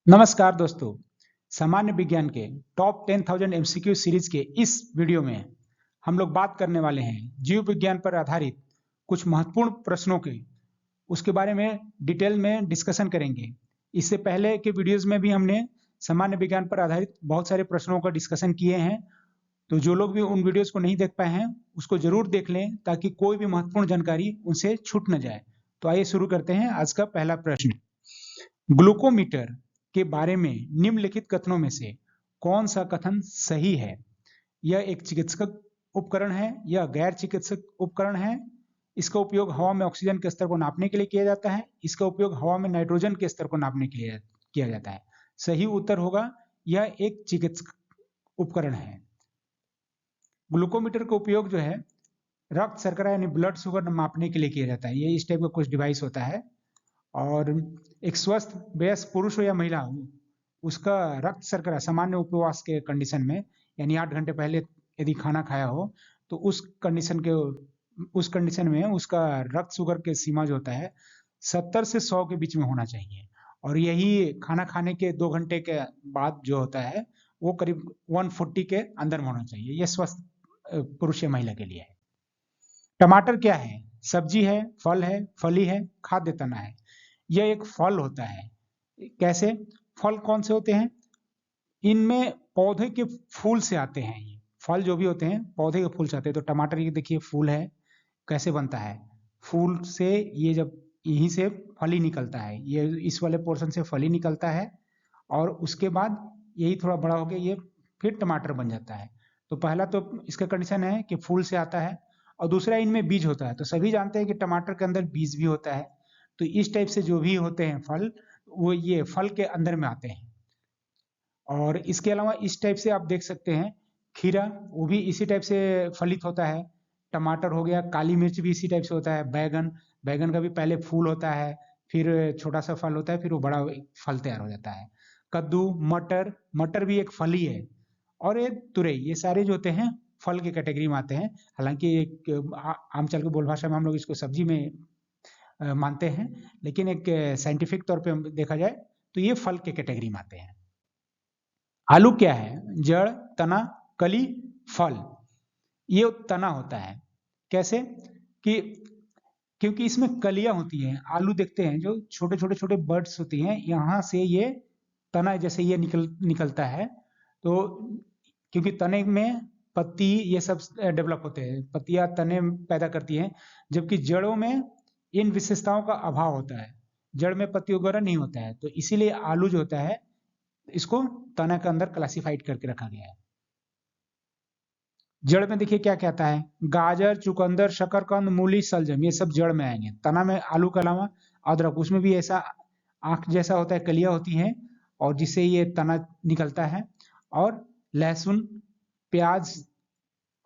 नमस्कार दोस्तों। सामान्य विज्ञान के टॉप 10,000 एमसीक्यू सीरीज के इस वीडियो में हम लोग बात करने वाले हैं जीव विज्ञान पर आधारित कुछ महत्वपूर्ण प्रश्नों के उसके बारे में डिटेल में डिस्कशन करेंगे। इससे पहले के वीडियोस में भी हमने सामान्य विज्ञान पर आधारित बहुत सारे प्रश्नों का डिस्कशन किए हैं, तो जो लोग भी उन वीडियोस को नहीं देख पाए हैं उसको जरूर देख लें ताकि कोई भी महत्वपूर्ण जानकारी उनसे छूट न जाए। तो आइए शुरू करते हैं। आज का पहला प्रश्न, ग्लूकोमीटर के बारे में निम्नलिखित कथनों में से कौन सा कथन सही है? यह एक चिकित्सक उपकरण है, यह गैर चिकित्सक उपकरण है, इसका उपयोग हवा में ऑक्सीजन के स्तर को नापने के लिए किया जाता है, इसका उपयोग हवा में नाइट्रोजन के स्तर को नापने के लिए किया जाता है। सही उत्तर होगा यह एक चिकित्सक उपकरण है। ग्लूकोमीटर का उपयोग जो है रक्त शर्करा यानी ब्लड शुगर मापने के लिए किया जाता है। ये इस टाइप का कुछ डिवाइस होता है और एक स्वस्थ वयस्क पुरुष हो या महिला हो, उसका रक्त शर्करा सामान्य उपवास के कंडीशन में यानी 8 घंटे पहले यदि खाना खाया हो तो उस कंडीशन में उसका रक्त शुगर के सीमा जो होता है 70 से 100 के बीच में होना चाहिए, और यही खाना खाने के 2 घंटे के बाद जो होता है वो करीब 140 के अंदर में होना चाहिए। यह स्वस्थ पुरुष या महिला के लिए है। टमाटर क्या है? सब्जी है, फल है, फली है, खाद्य तना है। यह एक फल होता है। कैसे? फल कौन से होते हैं? इनमें पौधे के फूल से आते हैं। ये फल जो भी होते हैं पौधे के फूल से आते हैं। तो टमाटर ये देखिए फूल है, कैसे बनता है? फूल से ये जब यहीं से फली निकलता है, ये इस वाले पोर्शन से फली निकलता है और उसके बाद यही थोड़ा बड़ा हो गया, ये फिर टमाटर बन जाता है। तो पहला तो इसका कंडीशन है कि फूल से आता है, और दूसरा इनमें बीज होता है। तो सभी जानते हैं कि टमाटर के अंदर बीज भी होता है। तो इस टाइप से जो भी होते हैं फल, वो ये फल के अंदर में आते हैं। और इसके अलावा इस टाइप से आप देख सकते हैं खीरा, वो भी इसी टाइप से फलित होता है। टमाटर हो गया, काली मिर्च भी इसी टाइप से होता है। बैगन, बैगन का भी पहले फूल होता है, फिर छोटा सा फल होता है, फिर वो बड़ा फल तैयार हो जाता है। कद्दू, मटर, मटर भी एक फल ही है। और ये तुरई, ये सारे जो होते हैं फल के कैटेगरी में आते हैं। हालांकि एक आम चल के बोल भाषा में हम लोग इसको सब्जी में मानते हैं, लेकिन एक साइंटिफिक तौर पे देखा जाए तो ये फल के कैटेगरी में आते हैं। आलू क्या है? जड़, तना, कली, फल। ये तना होता है। कैसे? कि क्योंकि इसमें कलियां होती हैं। आलू देखते हैं जो छोटे छोटे छोटे बर्ड्स होती हैं, यहाँ से ये तना जैसे ये निकलता है। तो क्योंकि तने में पत्ती ये सब डेवलप होते हैं, पत्तियां तने पैदा करती हैं, जबकि जड़ों में इन विशेषताओं का अभाव होता है। जड़ में पत्ती वगैरह नहीं होता है, तो इसीलिए आलू जो होता है इसको तना के अंदर क्लासिफाइड करके रखा गया है। जड़ में देखिए क्या कहता है? गाजर, चुकंदर, शकरकंद, मूली, सलजम, ये सब जड़ में आएंगे। तना में आलू के अलावा अदरक, उसमें भी ऐसा आंख जैसा होता है, कलियां होती हैं, और जिससे ये तना निकलता है। और लहसुन, प्याज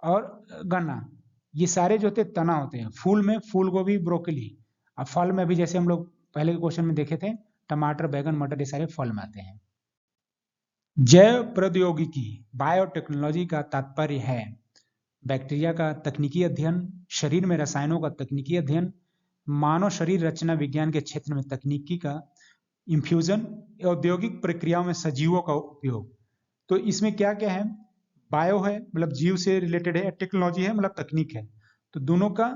और गन्ना, ये सारे जो होते हैं तना होते हैं। फूल में फूल गोभी, ब्रोकली। और फल में भी जैसे हम लोग पहले के क्वेश्चन में देखे थे, टमाटर, बैगन, मटर, ये सारे फल में आते हैं। जैव प्रौद्योगिकी, बायोटेक्नोलॉजी का तात्पर्य है बैक्टीरिया का तकनीकी अध्ययन, शरीर में रसायनों का तकनीकी अध्ययन, मानव शरीर रचना विज्ञान के क्षेत्र में तकनीकी का इंफ्यूजन, औद्योगिक प्रक्रियाओं में सजीवों का उपयोग। तो इसमें क्या क्या है? बायो है मतलब जीव से रिलेटेड है, टेक्नोलॉजी है मतलब तकनीक है। तो दोनों का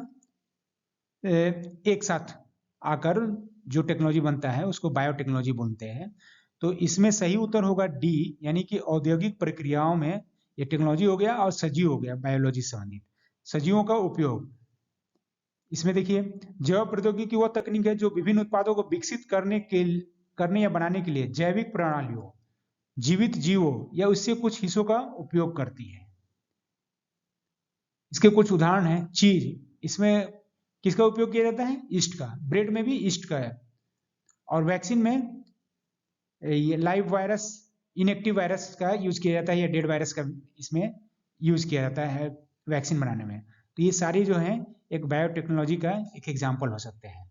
एक साथ आकर जो टेक्नोलॉजी बनता है उसको बायोटेक्नोलॉजी बोलते हैं। तो इसमें सही उत्तर होगा डी, यानी कि औद्योगिक प्रक्रियाओं में ये टेक्नोलॉजी हो गया और सजीव हो गया, बायोलॉजी से संबंधित सजीवों का उपयोग। इसमें देखिए जैव प्रौद्योगिकी वह तकनीक है जो विभिन्न उत्पादों को विकसित करने या बनाने के लिए जैविक प्रणालियों, जीवित जीवों या उससे कुछ हिस्सों का उपयोग करती है। इसके कुछ उदाहरण हैं। चीज, इसमें किसका उपयोग किया जाता है? ईस्ट का। ब्रेड में भी ईस्ट का है। और वैक्सीन में ये लाइव वायरस, इनएक्टिव वायरस का यूज किया जाता है, या डेड वायरस का इसमें यूज किया जाता है वैक्सीन बनाने में। तो ये सारी जो है एक बायोटेक्नोलॉजी का एक एग्जाम्पल हो सकते हैं।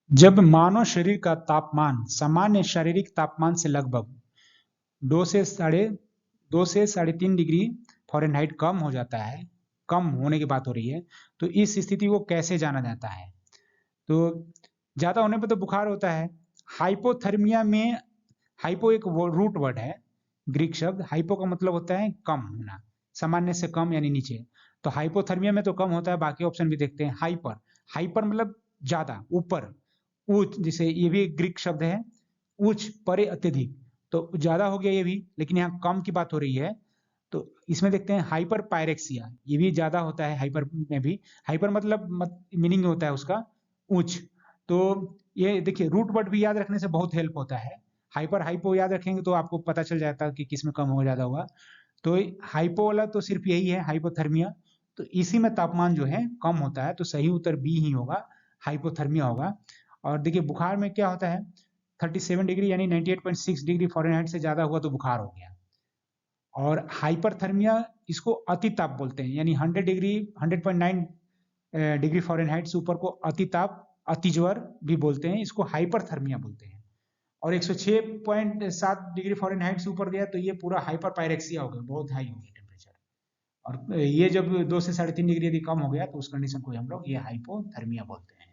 जब मानव शरीर का तापमान सामान्य शारीरिक तापमान से लगभग 2 से 3.5 डिग्री फ़ारेनहाइट कम हो जाता है, कम होने की बात हो रही है, तो इस स्थिति को कैसे जाना जाता है? तो ज्यादा होने पे तो बुखार होता है। हाइपोथर्मिया में, हाइपो एक रूट वर्ड है, ग्रीक शब्द। हाइपो का मतलब होता है कम होना, सामान्य से कम यानी नीचे। तो हाइपोथर्मिया में तो कम होता है। बाकी ऑप्शन भी देखते हैं। हाइपर, हाइपर मतलब ज्यादा, ऊपर, उच्च, जैसे ये भी ग्रीक शब्द है, उच्च, परे, अत्यधिक। तो ज्यादा हो गया ये भी, लेकिन यहाँ कम की बात हो रही है। तो इसमें देखते हैं हाइपर पायरेक्सिया, ये भी ज्यादा होता है हाइपर में भी। हाइपर मतलब मीनिंग होता है उसका उच्च। तो ये देखिए, रूट वर्ड भी याद रखने से बहुत हेल्प होता है। हाइपर हाइपो याद रखेंगे तो आपको पता चल जाता है कि किस में कम हो ज्यादा हुआ। तो हाइपो वाला तो सिर्फ यही है, हाइपोथर्मिया। तो इसी में तापमान जो है कम होता है, तो सही उत्तर बी ही होगा, हाइपोथर्मिया होगा। और देखिए बुखार में क्या होता है, 37 डिग्री यानी 98.6 डिग्री फ़ारेनहाइट से ज्यादा हुआ तो बुखार हो गया। और हाइपरथर्मिया इसको अतिताप बोलते हैं, यानी 100 डिग्री 100.9 डिग्री फ़ारेनहाइट से ऊपर को अतिताप, अतिज्वर भी बोलते हैं, इसको हाइपरथर्मिया बोलते हैं। और 106.7 डिग्री फ़ारेनहाइट से ऊपर गया तो ये पूरा हाइपर पायरेक्सिया हो गया, बहुत हाई हो गया टेम्परेचर। और ये जब 2 से 3.5 डिग्री यदि कम हो गया तो उस कंडीशन को हम लोग ये हाइपोथर्मिया बोलते हैं।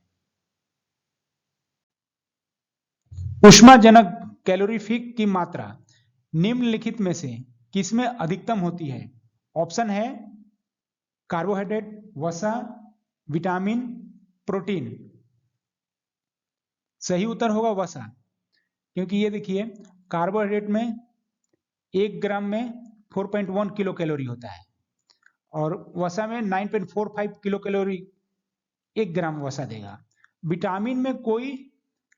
ऊष्माजनक कैलोरीफिक की मात्रा निम्नलिखित में से किसमें अधिकतम होती है? ऑप्शन है कार्बोहाइड्रेट, वसा, विटामिन, प्रोटीन। सही उत्तर होगा वसा, क्योंकि ये देखिए कार्बोहाइड्रेट में 1 ग्राम में 4.1 किलो कैलोरी होता है, और वसा में 9.45 किलो कैलोरी 1 ग्राम वसा देगा। विटामिन में कोई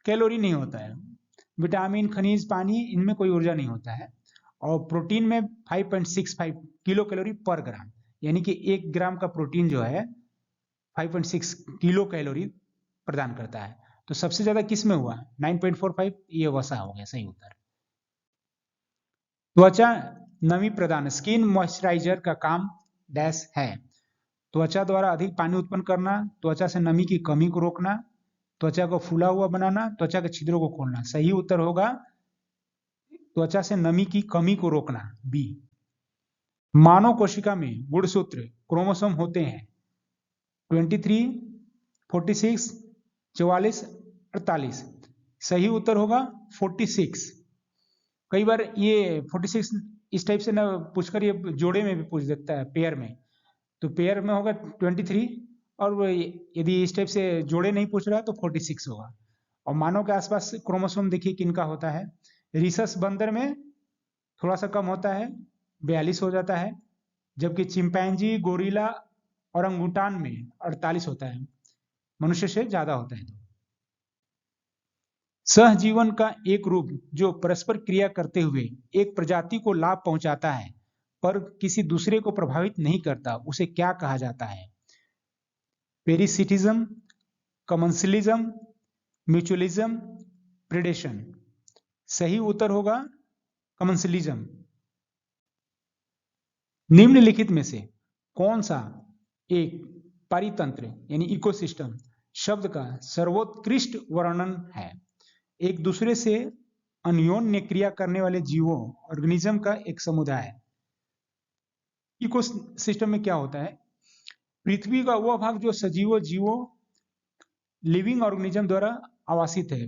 कैलोरी नहीं होता है, विटामिन, खनिज, पानी, इनमें कोई ऊर्जा नहीं होता है। और प्रोटीन में 5.65 किलो कैलोरी पर ग्राम, यानी कि 1 ग्राम का प्रोटीन जो है 5.6 किलो कैलोरी प्रदान करता है। तो सबसे ज्यादा किस में हुआ? 9.45, ये वसा हो गया सही उत्तर। त्वचा नमी प्रदान, स्किन मॉइस्चराइजर का काम डैश है। त्वचा द्वारा अधिक पानी उत्पन्न करना, त्वचा से नमी की कमी को रोकना, त्वचा को फूला हुआ बनाना, त्वचा के छिद्रों को खोलना। सही उत्तर होगा त्वचा से नमी की कमी को रोकना, बी। मानव कोशिका में गुणसूत्र क्रोमोसोम होते हैं 23, 46, 44, 48। सही उत्तर होगा 46। कई बार ये 46 इस टाइप से ना पूछकर ये जोड़े में भी पूछ देता है, पेयर में। तो पेयर में होगा 23, और यदि इस टाइप से जोड़े नहीं पूछ रहा है तो 46 होगा। और मानव के आसपास क्रोमोसोम देखिए किनका होता है। रिसस बंदर में थोड़ा सा कम होता है, 42 हो जाता है। जबकि चिंपैंजी, गोरिल्ला और अंगूटान में 48 होता है, मनुष्य से ज्यादा होता है। सहजीवन का एक रूप जो परस्पर क्रिया करते हुए एक प्रजाति को लाभ पहुंचाता है पर किसी दूसरे को प्रभावित नहीं करता, उसे क्या कहा जाता है? पेरिसिटिज्म, कमेंसलिज्म, म्यूचुअलिज्म, प्रेडेशन। सही उत्तर होगा कमेंसलिज्म। निम्नलिखित में से कौन सा एक पारितंत्र यानी इकोसिस्टम शब्द का सर्वोत्कृष्ट वर्णन है? एक दूसरे से अन्योन्य क्रिया करने वाले जीवों, ऑर्गेनिज्म का एक समुदाय। इकोसिस्टम में क्या होता है? पृथ्वी का वह भाग जो सजीवों, जीवों, लिविंग ऑर्गेनिज्म द्वारा आवासित है,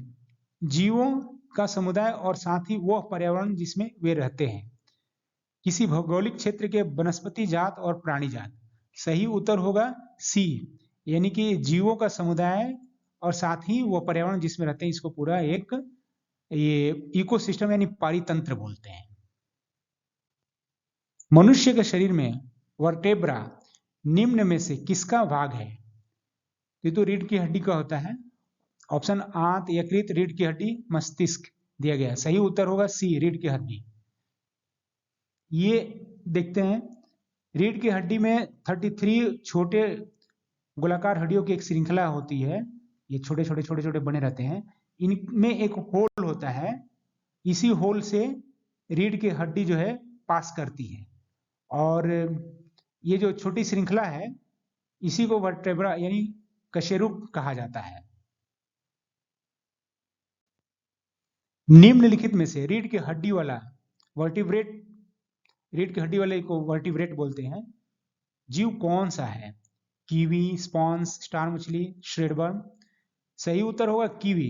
जीवों का समुदाय, और साथ ही वह पर्यावरण जिसमें वे रहते हैं। किसी भौगोलिक क्षेत्र के वनस्पति जात और प्राणी जात। सही उत्तर होगा सी, यानी कि जीवों का समुदाय और साथ ही वो पर्यावरण जिसमें रहते हैं, इसको पूरा एक ये इकोसिस्टम यानी पारितंत्र बोलते हैं। मनुष्य के शरीर में वर्टेब्रा निम्न में से किसका भाग है? ये तो रीढ़ की हड्डी का होता है। ऑप्शन आंत, यकृत, रीढ़ की हड्डी, मस्तिष्क दिया गया है। सही उत्तर होगा सी, रीढ़ की हड्डी। ये देखते हैं, रीढ़ की हड्डी में 33 छोटे गोलाकार हड्डियों की एक श्रृंखला होती है। ये छोटे छोटे छोटे छोटे बने रहते हैं, इनमें एक होल होता है। इसी होल से रीढ़ की हड्डी जो है पास करती है, और ये जो छोटी श्रृंखला है इसी को वर्टेब्रा यानी कशेरुक कहा जाता है। निम्नलिखित में से रीढ़ की हड्डी वाला वर्टिब्रेट, रीढ़ की हड्डी वाले को वर्टिब्रेट बोलते हैं, जीव कौन सा है? कीवी, स्पॉन्ज, स्टार मछली, श्रेडवर्म। सही उत्तर होगा कीवी।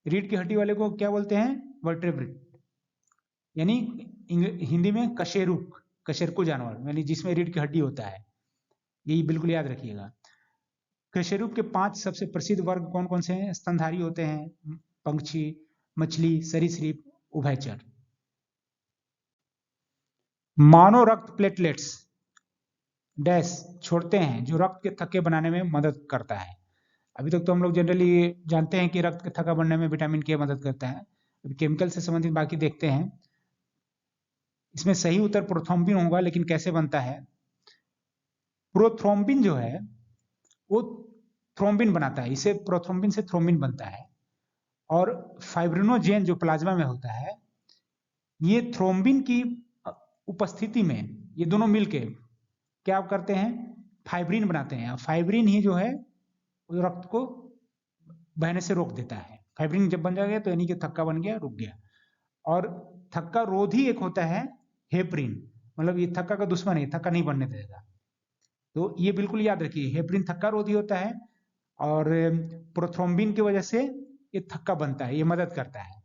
रीढ़ की हड्डी वाले को क्या बोलते हैं? वर्टेब्रेट, यानी हिंदी में कशेरुक, कशेरुक जानवर, यानी जिसमें रीढ़ की हड्डी होता है। यही बिल्कुल याद रखिएगा। कशेरुक के 5 सबसे प्रसिद्ध वर्ग कौन कौन से हैं? स्तनधारी होते हैं, पंक्षी, मछली, सरीसृप, उभयचर। मानव रक्त प्लेटलेट्स डैश छोड़ते हैं जो रक्त के थक्के बनाने में मदद करता है। अभी तक तो हम लोग जनरली जानते हैं कि रक्त के थक्का बनने में विटामिन के मदद करता है। अभी केमिकल से संबंधित बाकी देखते हैं। इसमें सही उत्तर प्रोथ्रोम्बिन होगा, लेकिन कैसे बनता है? प्रोथ्रोम्बिन जो है वो थ्रोम्बिन बनाता है, इसे प्रोथ्रोम्बिन से थ्रोम्बिन बनता है। और फाइब्रिनोजेन जो प्लाज्मा में होता है, ये थ्रोम्बिन की उपस्थिति में ये दोनों मिलके क्या करते हैं? फाइब्रिन बनाते हैं। फाइब्रिन ही जो है रक्त को बहने से रोक देता है। फाइब्रिन जब बन जाएगा तो यानी कि थक्का बन गया, रुक गया। और थक्का रोधी एक होता है हेपरिन, मतलब ये थक्का का दुश्मन है, थक्का नहीं बनने देगा। तो ये बिल्कुल याद रखिए, हेपरिन थक्का रोधी होता है और प्रोथ्रोम्बिन की वजह से ये थक्का बनता है, ये मदद करता है।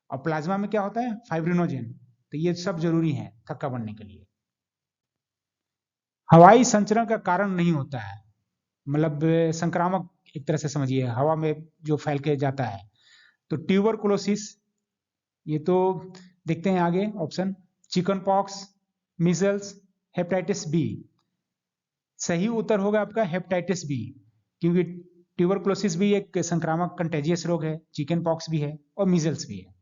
और प्लाज्मा में क्या होता है? फाइब्रिनोजेन। तो ये सब जरूरी है थक्का बनने के लिए। हवाई संचरण का कारण नहीं होता है, मतलब संक्रामक एक तरह से समझिए, हवा में जो फैल के जाता है। तो ट्यूबरकुलोसिस, ये तो देखते हैं आगे option, chicken pox, measles, hepatitis B. सही उत्तर होगा आपका हेपेटाइटिस बी, क्योंकि ट्यूबरकुलोसिस भी एक संक्रामक कंटेजियस रोग है, चिकन पॉक्स भी है और मीजल्स भी है।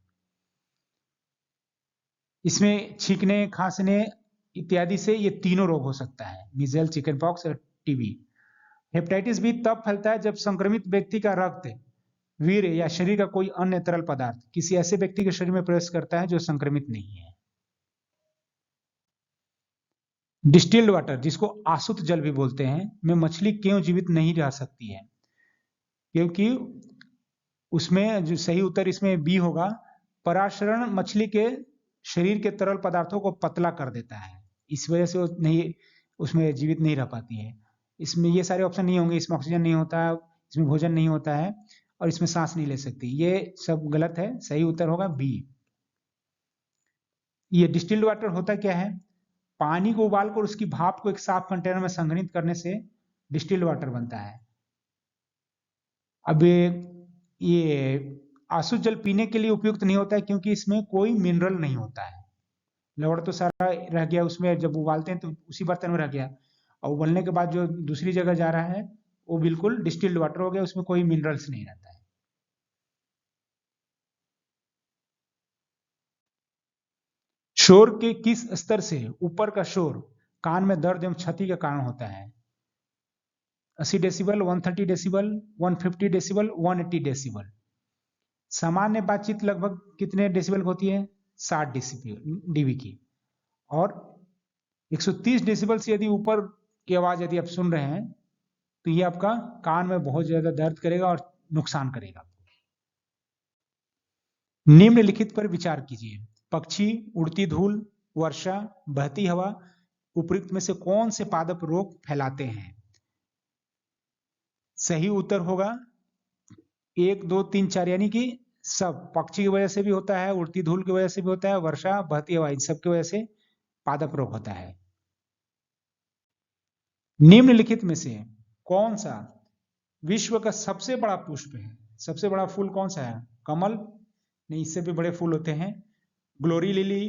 इसमें छींकने, खांसने इत्यादि से ये तीनों रोग हो सकता है, मीजल्स, चिकन पॉक्स और टीबी। हेपेटाइटिस बी तब फैलता है जब संक्रमित व्यक्ति का रक्त, वीर या शरीर का कोई अन्य तरल पदार्थ किसी ऐसे व्यक्ति के शरीर में प्रवेश करता है जो संक्रमित नहीं है। डिस्टिल्ड वाटर, जिसको आसुत जल भी बोलते हैं, में मछली क्यों जीवित नहीं रह सकती है? क्योंकि उसमें जो सही उत्तर इसमें बी होगा, पराशरण मछली के शरीर के तरल पदार्थों को पतला कर देता है, इस वजह से वो नहीं, उसमें जीवित नहीं रह पाती है। इसमें ये सारे ऑप्शन नहीं होंगे, इसमें ऑक्सीजन नहीं होता है, इसमें भोजन नहीं होता है और इसमें सांस नहीं ले सकती, ये सब गलत है। सही उत्तर होगा बी। ये डिस्टिल्ड वाटर होता क्या है? पानी को उबालकर उसकी भाप को एक साफ कंटेनर में संघनित करने से डिस्टिल्ड वाटर बनता है। अब ये आसुत जल पीने के लिए उपयुक्त नहीं होता है क्योंकि इसमें कोई मिनरल नहीं होता है। लवण तो सारा रह गया उसमें, जब उबालते हैं तो उसी बर्तन में रह गया, और उबलने के बाद जो दूसरी जगह जा रहा है वो बिल्कुल डिस्टिल्ड वाटर हो गया, उसमें कोई मिनरल्स नहीं रहता है। शोर के किस स्तर से ऊपर का शोर कान में दर्द एवं क्षति का कारण होता है? 80 डेसिबल, 130 डेसिबल, 150 डेसिबल, 180 डेसिबल। सामान्य बातचीत लगभग कितने डेसिबल होती है? 60 डेसिबल डीबी की। और 130 डेसिबल से यदि ऊपर की आवाज यदि आप सुन रहे हैं तो ये आपका कान में बहुत ज्यादा दर्द करेगा और नुकसान करेगा। निम्नलिखित पर विचार कीजिए, पक्षी, उड़ती धूल, वर्षा, बहती हवा, उपयुक्त में से कौन से पादप रोग फैलाते हैं? सही उत्तर होगा 1, 2, 3, 4, यानी कि सब, पक्षी की वजह से भी होता है, उड़ती धूल की वजह से भी होता है, वर्षा, बहती हवा, इन सब की वजह से पादप रोग होता है। निम्नलिखित में से कौन सा विश्व का सबसे बड़ा पुष्प है? सबसे बड़ा फूल कौन सा है? कमल नहीं, इससे भी बड़े फूल होते हैं। ग्लोरी लिली,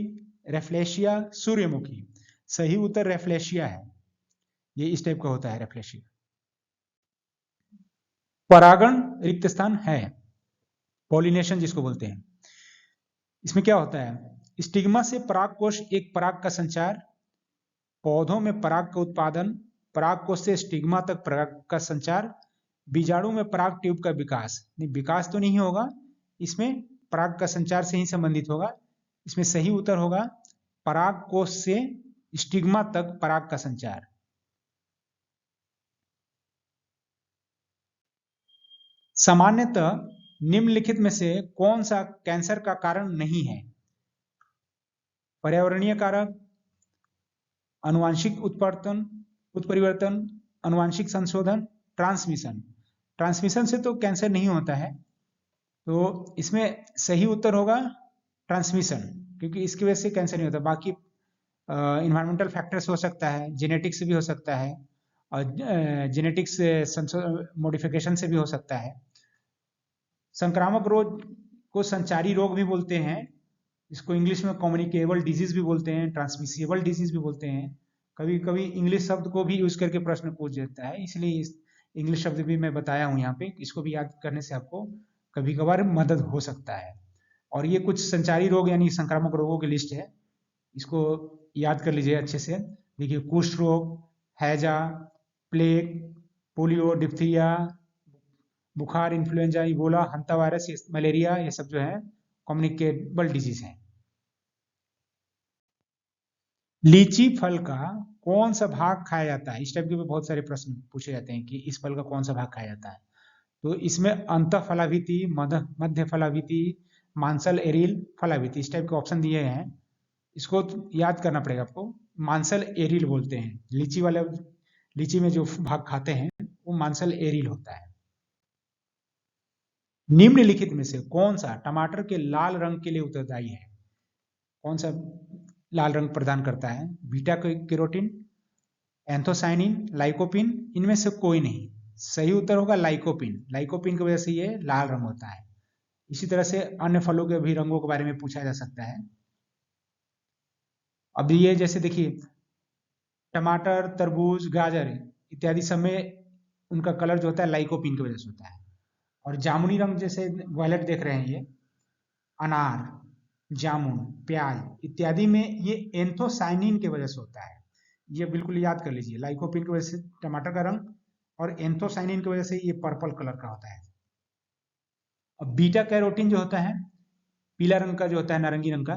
रेफ्लेशिया, सूर्यमुखी। सही उत्तर रेफ्लेशिया है, ये इस टाइप का होता है रेफ्लेशिया। परागण रिक्त स्थान है, पॉलिनेशन जिसको बोलते हैं। इसमें क्या होता है? स्टिग्मा से पराग कोश एक पराग का संचार, पौधों में पराग का उत्पादन, पराग कोश से स्टिग्मा तक पराग का संचार, बीजाणु में पराग ट्यूब का विकास। नहीं, विकास तो नहीं होगा, इसमें पराग का संचार से ही संबंधित होगा। इसमें सही उत्तर होगा पराग कोश से स्टिग्मा तक पराग का संचार। सामान्यतः निम्नलिखित में से कौन सा कैंसर का कारण नहीं है? पर्यावरणीय कारक, अनुवांशिक उत्परिवर्तन, अनुवांशिक संशोधन, ट्रांसमिशन। ट्रांसमिशन से तो कैंसर नहीं होता है, तो इसमें सही उत्तर होगा ट्रांसमिशन, क्योंकि इसकी वजह से कैंसर नहीं होता। बाकी इन्वायरमेंटल फैक्टर्स हो सकता है, जेनेटिक्स भी हो सकता है, और जेनेटिक्स मॉडिफिकेशन से भी हो सकता है। संक्रामक रोग को संचारी रोग भी बोलते हैं, इसको इंग्लिश में कम्युनिकेबल डिजीज भी बोलते हैं, ट्रांसमिसिबल डिजीज भी बोलते हैं। कभी कभी इंग्लिश शब्द को भी यूज करके प्रश्न पूछ देता है, इसलिए इंग्लिश शब्द भी मैं बताया हूं यहाँ पे, इसको भी याद करने से आपको कभी कभार मदद हो सकता है। और ये कुछ संचारी रोग यानी संक्रामक रोगों की लिस्ट है, इसको याद कर लीजिए अच्छे से। देखिए, कुष्ठ रोग, हैजा, प्लेग, पोलियो, डिप्थीरिया, बुखार, इन्फ्लुएंजा, इबोला, हंता वायरस, मलेरिया, ये सब जो है कम्युनिकेबल डिजीज है। लीची फल का कौन सा भाग खाया जाता है? इस टाइप के बहुत सारे प्रश्न पूछे जाते हैं कि इस फल का कौन सा भाग खाया जाता है। तो इसमें अंतःफलाभिति, मध्य फलाभिति, मांसल एरिल फलाभिति, इस टाइप के ऑप्शन दिए हैं। इसको याद करना पड़ेगा आपको। मांसल एरिल बोलते हैं, लीची वाले, लीची में जो भाग खाते हैं वो मांसल एरिल होता है। निम्नलिखित में से कौन सा टमाटर के लाल रंग के लिए उत्तरदायी है? कौन सा लाल रंग प्रदान करता है? बीटा कैरोटीन, एंथोसाइनिन, लाइकोपिन, इनमें से कोई नहीं। सही उत्तर होगा लाइकोपिन। लाइकोपिन की वजह से ये लाल रंग होता है। इसी तरह से अन्य फलों के भी रंगों के बारे में पूछा जा सकता है। अब ये जैसे देखिए, टमाटर, तरबूज, गाजर इत्यादि सब में उनका कलर जो होता है लाइकोपिन की वजह से होता है। और जामुनी रंग जैसे वायलेट देख रहे हैं, ये अनार, जामुन, प्याज इत्यादि में ये एंथोसाइनिन की वजह से होता है। ये बिल्कुल याद कर लीजिए, लाइकोपिन की वजह से टमाटर का रंग और एंथोसाइनिन की वजह से ये पर्पल कलर का होता है। अब बीटा कैरोटीन जो होता है, पीला रंग का जो होता है, नारंगी रंग का,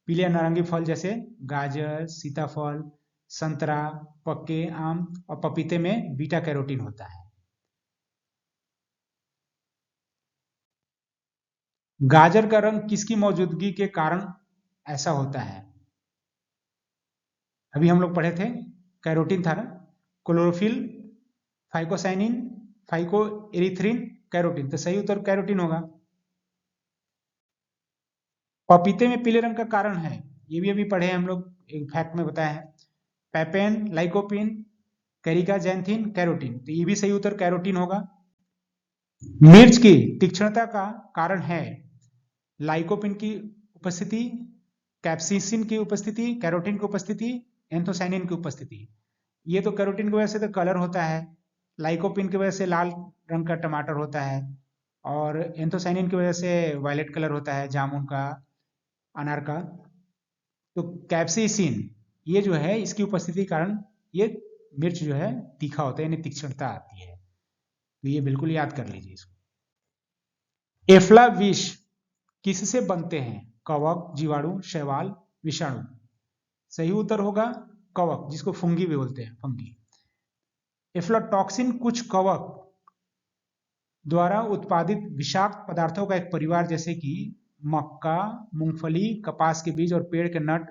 पीले नारंगी फल जैसे गाजर, सीताफल, संतरा, पक्के आम और पपीते में बीटा कैरोटीन होता है। गाजर का रंग किसकी मौजूदगी के कारण ऐसा होता है? अभी हम लोग पढ़े थे, कैरोटीन था ना, chlorophyll, phycocyanin, phyco erythrin, carotene, तो सही उत्तर कैरोटीन होगा। पपीते में पीले रंग का कारण है, ये भी अभी पढ़े हम लोग, एक फैक्ट में बताया है, पैपेन, लाइकोपिन, कैरिका जैंथिन, कैरोटीन, तो ये भी सही उत्तर कैरोटीन होगा। मिर्च की तीक्ष्णता का कारण है लाइकोपिन की उपस्थिति, कैप्सिसिन की उपस्थिति, कैरोटीन की उपस्थिति, एंथोसाइनिन की उपस्थिति। ये तो कैरोटीन की वजह से तो कलर होता है, लाइकोपिन की वजह से लाल रंग का टमाटर होता है, और एंथोसाइनिन की वजह से वायलेट कलर होता है जामुन का, अनार का। तो कैप्सिसिन ये जो है, इसकी उपस्थिति के कारण ये मिर्च जो है तीखा होता है, यानी तीक्ष्णता आती है। तो ये बिल्कुल याद कर लीजिए इसको। एफ्ला विष किससे बनते हैं? कवक, जीवाणु, शैवाल, विषाणु। सही उत्तर होगा कवक, जिसको फंगी भी बोलते हैं, फंगी। एफ्लाटॉक्सिन कुछ कवक द्वारा उत्पादित विषाक्त पदार्थों का एक परिवार, जैसे कि मक्का, मूंगफली, कपास के बीज और पेड़ के नट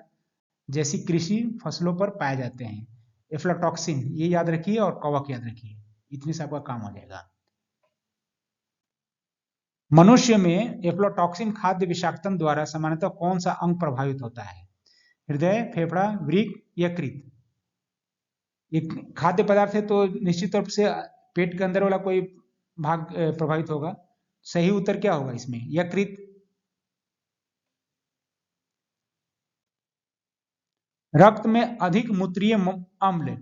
जैसी कृषि फसलों पर पाए जाते हैं। एफ्लाटॉक्सिन ये याद रखिए और कवक याद रखिए, इतने से आपका काम हो जाएगा। मनुष्य में एफ्लाटॉक्सिन खाद्य विषाक्तन द्वारा सामान्यतः कौन सा अंग प्रभावित होता है? हृदय, फेफड़ा, वृक्क, यकृत। ये खाद्य पदार्थ है तो निश्चित रूप से पेट के अंदर वाला कोई भाग प्रभावित होगा। सही उत्तर क्या होगा इसमें? यकृत। रक्त में अधिक मूत्रीय अम्ल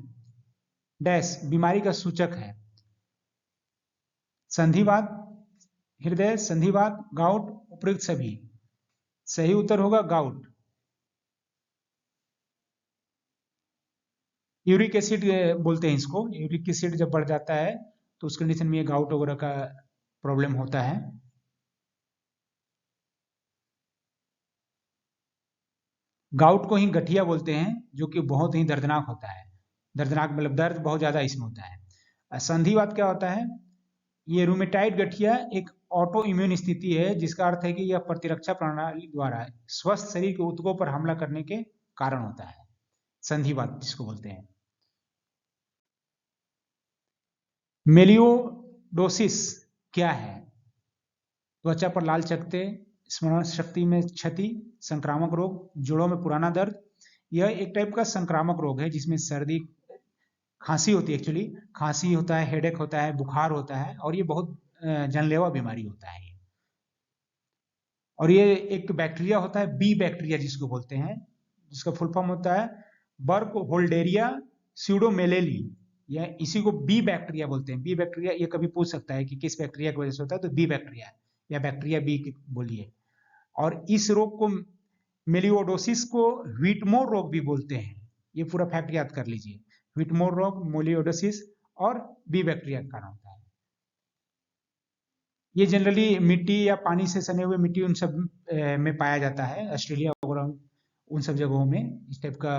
डैश बीमारी का सूचक है? संधिवात, हृदय, संधिवात, गाउट, उपयुक्त सभी। सही उत्तर होगा गाउट। यूरिक एसिड बोलते हैं इसको, यूरिक एसिड जब बढ़ जाता है तो उस कंडीशन में ये गाउट वगैरह का प्रॉब्लम होता है। गाउट को ही गठिया बोलते हैं, जो कि बहुत ही दर्दनाक होता है। दर्दनाक मतलब दर्द बहुत ज्यादा इसमें होता है। संधिवात क्या होता है? ये रूमेटाइड गठिया एक ऑटो इम्यून स्थिति है, जिसका अर्थ है कि यह प्रतिरक्षा प्रणाली द्वारा स्वस्थ शरीर के ऊतकों पर हमला करने के कारण होता है, संधिवात जिसको बोलते हैं। डोसिस क्या है? त्वचा पर लाल चकत्ते, स्मरण शक्ति में क्षति, संक्रामक रोग, जोड़ों में पुराना दर्द। यह एक टाइप का संक्रामक रोग है जिसमें सर्दी खांसी होती है, एक्चुअली खांसी होता है, हेडेक होता है, बुखार होता है, और ये बहुत जानलेवा बीमारी होता है। और ये एक बैक्टीरिया होता है, बी बैक्टीरिया जिसको बोलते हैं, जिसका फुल फॉर्म होता है बर्क होल्डेरिया स्यूडोमेलेली, या इसी को बी बैक्टीरिया बोलते हैं। बी बैक्टीरिया, ये कभी पूछ सकता है कि किस बैक्टीरिया की वजह से होता है, तो बी बैक्टीरिया या बैक्टीरिया बी बोलिए। और इस रोग को, मेलियोडोसिस को व्हिटमोर रोग भी बोलते हैं। ये पूरा फैक्ट याद कर लीजिए, व्हिटमोर रोग, मेलियोडोसिस और बी बैक्टीरिया का कारण होता है। ये जनरली मिट्टी या पानी से सने हुए मिट्टी उन सब में पाया जाता है, ऑस्ट्रेलिया वगैरह उन सब जगहों में इस टाइप का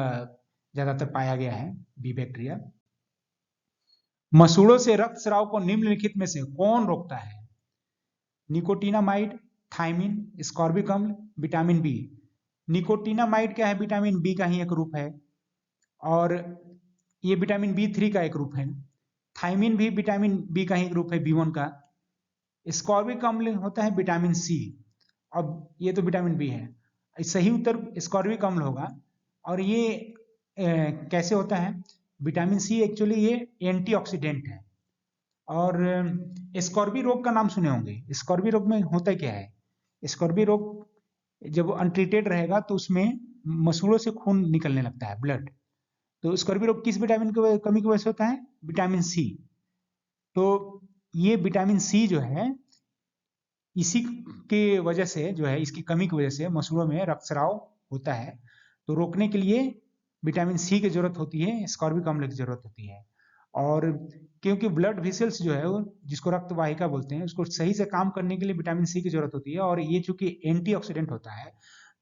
ज्यादातर पाया गया है बी बैक्टीरिया। मसूड़ों से रक्त स्राव को निम्नलिखित में से कौन रोकता है? निकोटिनामाइड, थायमिन, स्कॉर्बिक अम्ल, विटामिन बी। निकोटिनामाइड क्या है? विटामिन बी का ही एक रूप है, और ये विटामिन बी3 का एक रूप है। थायमिन भी विटामिन बी का ही एक रूप है, बी1 का। स्कॉर्बिक अम्ल होता है विटामिन सी, अब ये तो विटामिन बी है। सही उत्तर स्कॉर्बिक अम्ल होगा। और ये कैसे होता है? विटामिन सी एक्चुअली ये एंटीऑक्सीडेंट है। और स्कॉर्बी रोग का नाम सुने होंगे। स्कॉर्बी रोग में होता क्या है? स्कॉर्बी रोग जब अनट्रीटेड रहेगा तो उसमें मसूड़ों से खून निकलने लगता है, ब्लड। तो स्कॉर्बी रोग किस विटामिन की कमी की वजह से होता है? Vitamin C. तो ये विटामिन सी जो है, इसी की वजह से जो है, इसकी कमी की वजह से मसूड़ों में रक्तस्राव होता है। तो रोकने के लिए विटामिन सी की जरूरत होती है, स्कॉर्बिक अम्ल की जरूरत होती है। और क्योंकि ब्लड वेसल्स जो है, जिसको रक्त वाहिका बोलते हैं, उसको सही से काम करने के लिए विटामिन सी की जरूरत होती है। और ये चूंकि एंटीऑक्सीडेंट होता है,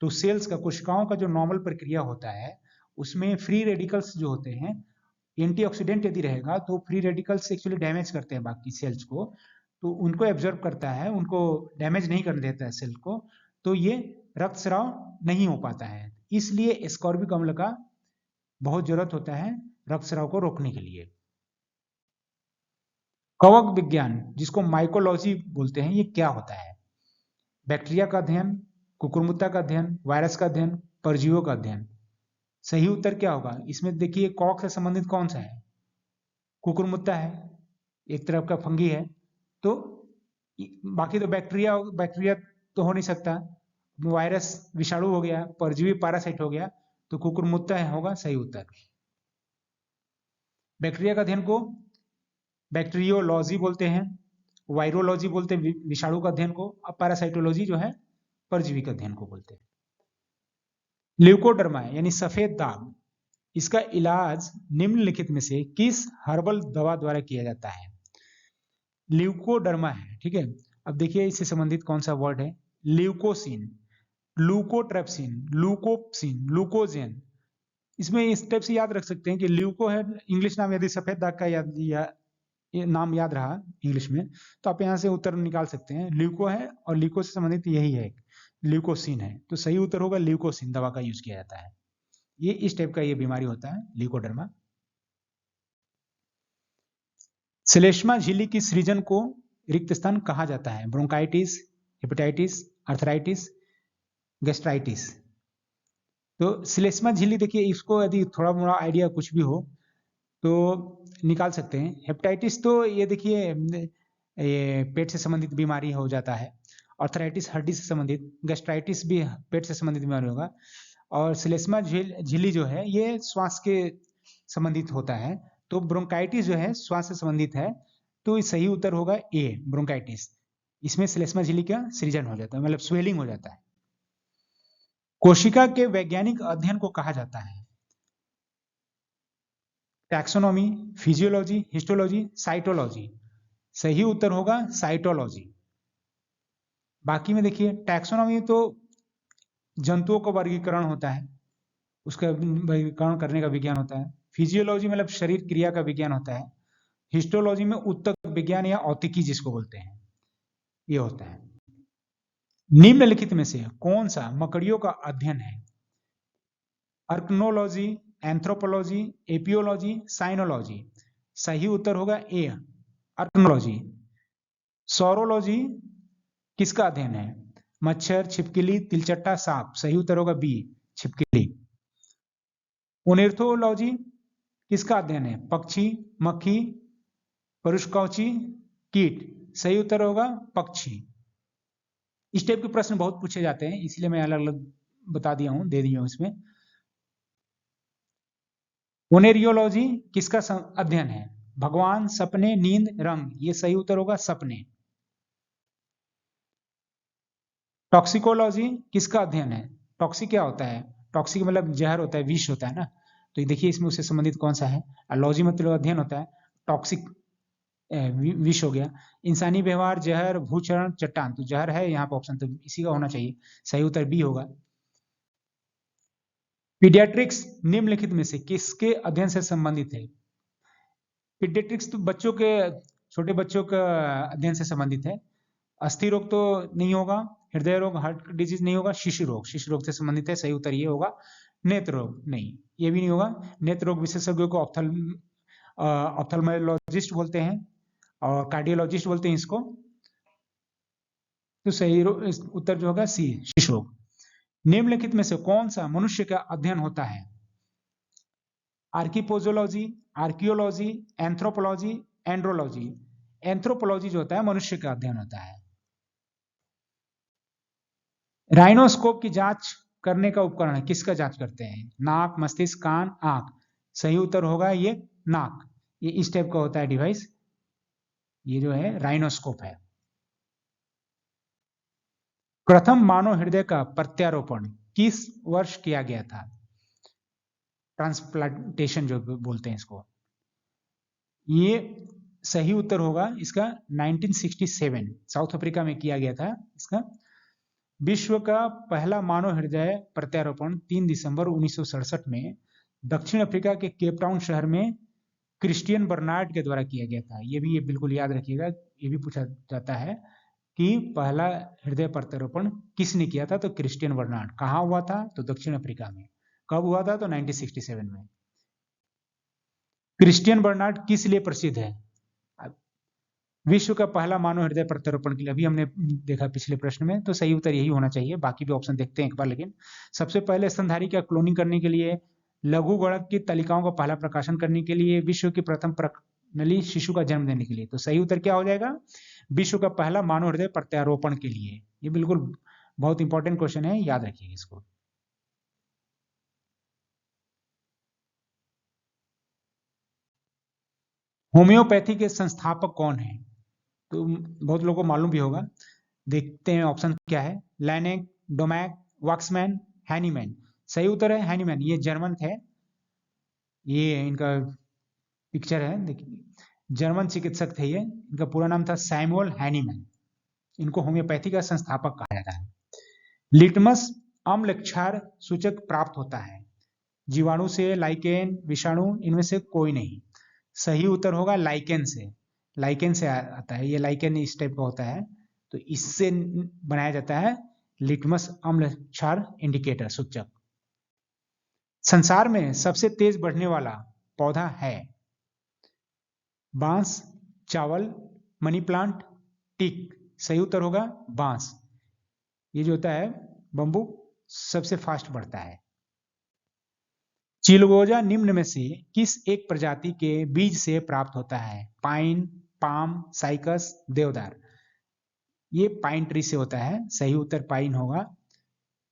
तो सेल्स का, कोशिकाओं का जो नॉर्मल प्रक्रिया होता है, उसमें फ्री रेडिकल्स जो होते हैं, एंटीऑक्सीडेंट यदि रहेगा तो फ्री रेडिकल्स एक्चुअली डैमेज करते हैं बाकी सेल्स को, तो उनको एब्जॉर्ब करता है, उनको डैमेज नहीं करने देता है सेल को, तो ये रक्तस्राव नहीं हो पाता है। इसलिए स्कॉर्बिक अम्ल का बहुत जरूरत होता है रक्तस्राव को रोकने के लिए। कवक विज्ञान, जिसको माइकोलॉजी बोलते हैं, ये क्या होता है? बैक्टीरिया का अध्ययन, कुकुरमुत्ता का अध्ययन, वायरस का अध्ययन, परजीवियों का अध्ययन। सही उत्तर क्या होगा? इसमें देखिए कवक से संबंधित कौन सा है? कुकुरमुत्ता है, एक तरफ का फंगी है। तो बाकी तो बैक्टीरिया बैक्टीरिया तो हो नहीं सकता, वायरस विषाणु हो गया, परजीवी पैरासाइट हो गया, तो कुकुरमुत्ता होगा सही उत्तर। बैक्टीरिया का अध्ययन को बैक्टीरियोलॉजी बोलते हैं, वायरोलॉजी बोलते हैं विषाणु का अध्ययन को, अब पैरासाइटोलॉजी जो है परजीवी का अध्ययन को बोलते हैं। ल्यूकोडर्मा यानी सफेद दाग, इसका इलाज निम्नलिखित में से किस हर्बल दवा द्वारा किया जाता है? ल्यूकोडर्मा है, ठीक है। अब देखिए इससे संबंधित कौन सा वर्ड है? ल्यूकोसिन, लूकोट्रेप्सिन, लूकोप्सिन, लूकोजेन। इसमें इस टाइप से याद रख सकते हैं कि ल्यूको है इंग्लिश नाम, यदि सफेद दाग का ये नाम याद रहा इंग्लिश में, तो आप यहाँ से उत्तर निकाल सकते हैं। ल्यूको है और ल्यूको से संबंधित यही है, ल्यूकोसिन है, तो सही उत्तर होगा ल्यूकोसिन दवा का यूज किया जाता है। ये इस टाइप का ये बीमारी होता है ल्यूकोडर्मा। श्लेष्मा झिल्ली की सृजन को रिक्त स्थान कहा जाता है? Bronchitis, hepatitis, arthritis, gastritis. तो श्लेष्मा झिल्ली देखिए, इसको यदि थोड़ा मोड़ा आइडिया कुछ भी हो तो निकाल सकते हैं। हेपेटाइटिस तो ये देखिए ये पेट से संबंधित बीमारी हो जाता है। अर्थराइटिस हड्डी से संबंधित, गैस्ट्राइटिस भी पेट से संबंधित बीमारी होगा। और श्लेष्मा झिल्ली जो है ये श्वास के संबंधित होता है। तो ब्रोंकाइटिस जो है श्वास से संबंधित है, तो सही उत्तर होगा ए, ब्रोंकाइटिस। इसमें श्लेष्मा झिल्ली का सृजन हो जाता है, मतलब स्वेलिंग हो जाता है। कोशिका के वैज्ञानिक अध्ययन को कहा जाता है? Taxonomy, physiology, histology, cytology. सही उत्तर होगा साइटोलॉजी। बाकी में देखिए टैक्सोनॉमी तो जंतुओं का वर्गीकरण होता है, उसका वर्गीकरण करने का विज्ञान होता है। फिजियोलॉजी मतलब शरीर क्रिया का विज्ञान होता है। हिस्टोलॉजी में ऊतक विज्ञान या औतिकी जिसको बोलते हैं, ये होता है। निम्नलिखित में से कौन सा मकड़ियों का अध्ययन है? अर्कनोलॉजी, एंथ्रोपोलॉजी, एपियोलॉजी, साइनोलॉजी। सही उत्तर होगा ए, अर्कनोलॉजी। सौरोलॉजी किसका अध्ययन है? मच्छर, छिपकली, तिलचट्टा, सांप। सही उत्तर होगा बी, छिपकली। ओनिर्थोलॉजी किसका अध्ययन है? पक्षी, मक्खी, परुष्कवची, कीट। सही उत्तर होगा पक्षी। इस टाइप के प्रश्न बहुत पूछे जाते हैं, इसलिए मैं अलग अलग बता दिया हूं, दे दिया हूं इसमें। ओनेरियोलॉजी किसका अध्ययन है? भगवान, सपने, नींद, रंग। ये सही उत्तर होगा सपने। टॉक्सिकोलॉजी किसका अध्ययन है? टॉक्सिक क्या होता है? टॉक्सिक मतलब जहर होता है, विष होता है ना। तो देखिए इसमें उससे संबंधित कौन सा है? लॉजी मतलब अध्ययन होता है, टॉक्सिक विष हो गया। इंसानी व्यवहार, जहर, भूचरण, चट्टान। तो जहर है यहाँ पे ऑप्शन, तो इसी का होना चाहिए। सही उत्तर बी होगा। पीडियाट्रिक्स निम्नलिखित में से किसके अध्ययन से संबंधित है? पीडियाट्रिक्स तो बच्चों के, छोटे बच्चों का अध्ययन से संबंधित है। अस्थि रोग तो नहीं होगा, हृदय रोग, हार्ट डिजीज नहीं होगा, शिशु रोग से संबंधित है। सही उत्तर ये होगा। नेत्र रोग नहीं, ये भी नहीं होगा। नेत्र रोग विशेषज्ञों को ऑप्थेल्मोलॉजिस्ट बोलते हैं और कार्डियोलॉजिस्ट बोलते हैं इसको। तो सही उत्तर जो होगा सी, शिशु रोग। निम्नलिखित में से कौन सा मनुष्य का अध्ययन होता है? आर्किपोजोलॉजी, आर्कियोलॉजी, एंथ्रोपोलॉजी, एंड्रोलॉजी। एंथ्रोपोलॉजी जो होता है मनुष्य का अध्ययन होता है। राइनोस्कोप की जांच करने का उपकरण है, किसका जांच करते हैं? नाक, मस्तिष्क, कान, आंख। सही उत्तर होगा ये नाक। ये इस टाइप का होता है डिवाइस, ये जो है राइनोस्कोप है। प्रथम मानव हृदय का प्रत्यारोपण किस वर्ष किया गया था? ट्रांसप्लांटेशन जो बोलते हैं इसको, ये सही उत्तर होगा इसका 1967 साउथ अफ्रीका में किया गया था इसका। विश्व का पहला मानव हृदय प्रत्यारोपण 3 दिसंबर 1967 में दक्षिण अफ्रीका के केप टाउन शहर में क्रिस्टियन बर्नार्ड के द्वारा किया गया था। ये भी ये बिल्कुल याद रखिएगा, ये भी पूछा जाता है कि पहला हृदय प्रत्यारोपण किसने किया था? तो क्रिस्टियन बर्नार्ड। कहाँ हुआ था? तो दक्षिण अफ्रीका में। कब हुआ था? तो 1967 में। क्रिस्टियन बर्नार्ड किस लिए प्रसिद्ध है? विश्व का पहला मानव हृदय प्रत्यारोपण के लिए, अभी हमने देखा पिछले प्रश्न में, तो सही उत्तर यही होना चाहिए। बाकी भी ऑप्शन देखते हैं एक बार। लेकिन सबसे पहले स्तनधारी का क्लोनिंग करने के लिए, लघु गणक की तालिकाओं का पहला प्रकाशन करने के लिए, विश्व की प्रथम प्रणाली शिशु का जन्म देने के लिए। तो सही उत्तर क्या हो जाएगा? विश्व का पहला मानव हृदय प्रत्यारोपण के लिए। ये बिल्कुल बहुत इंपॉर्टेंट क्वेश्चन है, याद रखिए इसको। होम्योपैथी के संस्थापक कौन है? तो बहुत लोगों को मालूम भी होगा, देखते हैं ऑप्शन क्या है। लैनेक, डोमैक, वॉक्समैन, हैनीमैन। सही उत्तर है हैनीमैन। ये जर्मन थे, ये इनका पिक्चर है देखिए, जर्मन चिकित्सक थे ये। इनका पूरा नाम था सैमुअल हैनीमैन। इनको होम्योपैथी का संस्थापक कहा जाता है। लिटमस अम्ल क्षार सूचक प्राप्त होता है? जीवाणु से, लाइकेन, विषाणु, इनमें से कोई नहीं। सही उत्तर होगा लाइकेन से। लाइकेन से आता है ये, लाइकेन इस टाइप का होता है, तो इससे बनाया जाता है लिटमस अम्ल क्षार इंडिकेटर सूचक। संसार में सबसे तेज बढ़ने वाला पौधा है? बांस, चावल, मनी प्लांट, टीक। सही उत्तर होगा बांस। ये जो होता है बंबू सबसे फास्ट बढ़ता है। चिलगोजा निम्न में से किस एक प्रजाति के बीज से प्राप्त होता है? पाइन, पाम, साइकस, देवदार। ये पाइन ट्री से होता है। सही उत्तर पाइन होगा।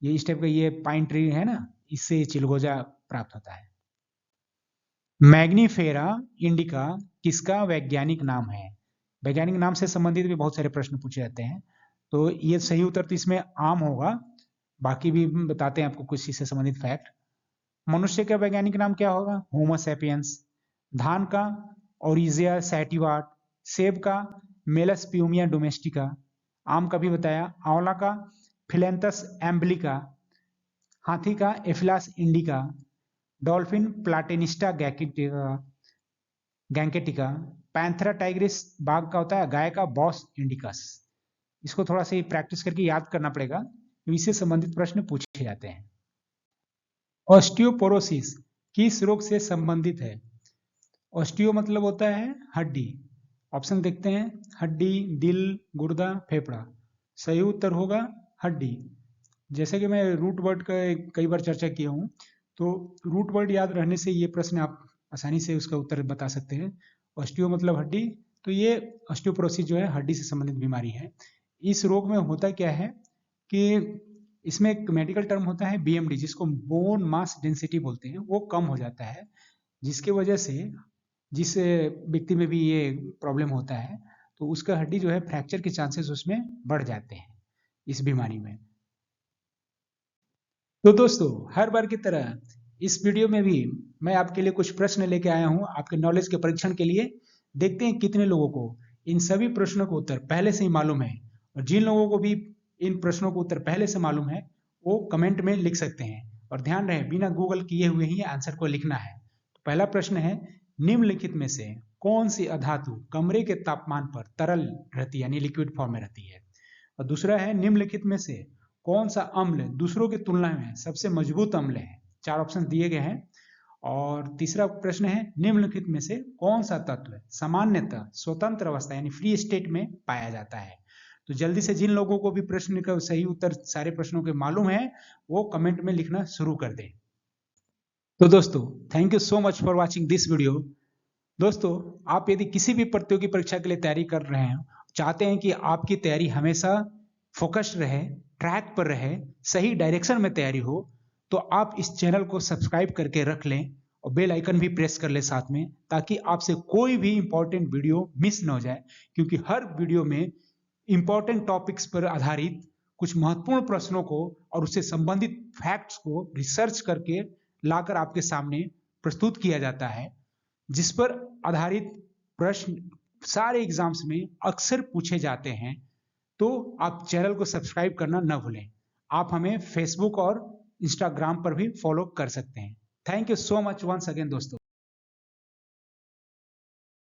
ये इस टाइप का ये पाइन ट्री है ना, इससे चिलगोजा प्राप्त होता है। मैग्नीफेरा इंडिका किसका वैज्ञानिक नाम है? वैज्ञानिक नाम से संबंधित भी बहुत सारे प्रश्न पूछे जाते हैं, तो ये सही उत्तर तो इसमें आम होगा। बाकी भी बताते हैं आपको कुछ इससे संबंधित फैक्ट। मनुष्य का वैज्ञानिक नाम क्या होगा? Homo sapiens. धान का ओरिजिया सैटिवा, सेब का मेलस्पियूमिया डोमेस्टिका, आम का भी बताया, आंवला का फिलेंथस एम्बलिका, हाथी का एफिलास इंडिका, डॉल्फिन प्लाटेनिस्टा गैंकेटिका, पैंथरा टाइग्रिस बाघ का होता है, गाय का बॉस इंडिकस। इसको थोड़ा सा प्रैक्टिस करके याद करना पड़ेगा, इससे संबंधित प्रश्न पूछे जाते हैं। ऑस्टियोपोरोसिस किस रोग से संबंधित है? ऑस्टियो मतलब होता है हड्डी, ऑप्शन देखते हैं, हड्डी, दिल, गुर्दा, फेफड़ा। सही उत्तर होगा हड्डी। जैसे कि मैं रूट वर्ड का कई बार चर्चा किया हूँ, तो रूट वर्ड याद रहने से ये प्रश्न आप आसानी से उसका उत्तर बता सकते हैं। ऑस्टियो मतलब हड्डी, तो ये ऑस्टियोपोरोसिस जो है हड्डी से संबंधित बीमारी है। इस रोग में होता क्या है कि इसमें एक मेडिकल टर्म होता है बीएमडी, जिसको बोन मास डेंसिटी बोलते हैं, वो कम हो जाता है, जिसके वजह से जिस व्यक्ति में भी ये प्रॉब्लम होता है तो उसका हड्डी जो है फ्रैक्चर के चांसेस उसमें बढ़ जाते हैं इस बीमारी में। तो दोस्तों, हर बार की तरह इस वीडियो में भी मैं आपके लिए कुछ प्रश्न लेके आया हूं आपके नॉलेज के परीक्षण के लिए। देखते हैं कितने लोगों को इन सभी प्रश्नों को उत्तर पहले से ही मालूम है, और जिन लोगों को भी इन प्रश्नों को उत्तर पहले से मालूम है वो कमेंट में लिख सकते हैं। और ध्यान रहे, बिना गूगल किए हुए ही आंसर को लिखना है। तो पहला प्रश्न है, निम्नलिखित में से कौन सी अधातु कमरे के तापमान पर तरल रहती है, यानी लिक्विड फॉर्म में रहती है। और दूसरा है, निम्नलिखित में से कौन सा अम्ल दूसरों की तुलना में सबसे मजबूत अम्ल है। 4 ऑप्शन दिए गए हैं। और तीसरा प्रश्न है, निम्नलिखित में से कौन सा तत्व सामान्यतः स्वतंत्र अवस्था यानी फ्री स्टेट में पाया जाता है। तो जल्दी से जिन लोगों को भी प्रश्न का सही उत्तर सारे प्रश्नों के मालूम है वो कमेंट में लिखना शुरू कर दें। तो दोस्तों, thank you so much for watching this video. दोस्तों, आप यदि किसी भी प्रतियोगी परीक्षा के लिए तैयारी कर रहे हैं, चाहते हैं कि आपकी तैयारी हमेशा फोकस्ड रहे, ट्रैक पर रहे, सही डायरेक्शन में तैयारी हो, तो आप इस चैनल को सब्सक्राइब करके रख लें और बेल आइकन भी प्रेस कर लें साथ में, ताकि आपसे कोई भी इंपॉर्टेंट वीडियो मिस न हो जाए। क्योंकि हर वीडियो में इंपॉर्टेंट टॉपिक्स पर आधारित कुछ महत्वपूर्ण प्रश्नों को और उससे संबंधित फैक्ट्स को रिसर्च करके लाकर आपके सामने प्रस्तुत किया जाता है, जिस पर आधारित प्रश्न सारे एग्जाम्स में अक्सर पूछे जाते हैं। तो आप चैनल को सब्सक्राइब करना न भूलें। आप हमें फेसबुक और इंस्टाग्राम पर भी फॉलो कर सकते हैं। Thank you so much once again दोस्तों।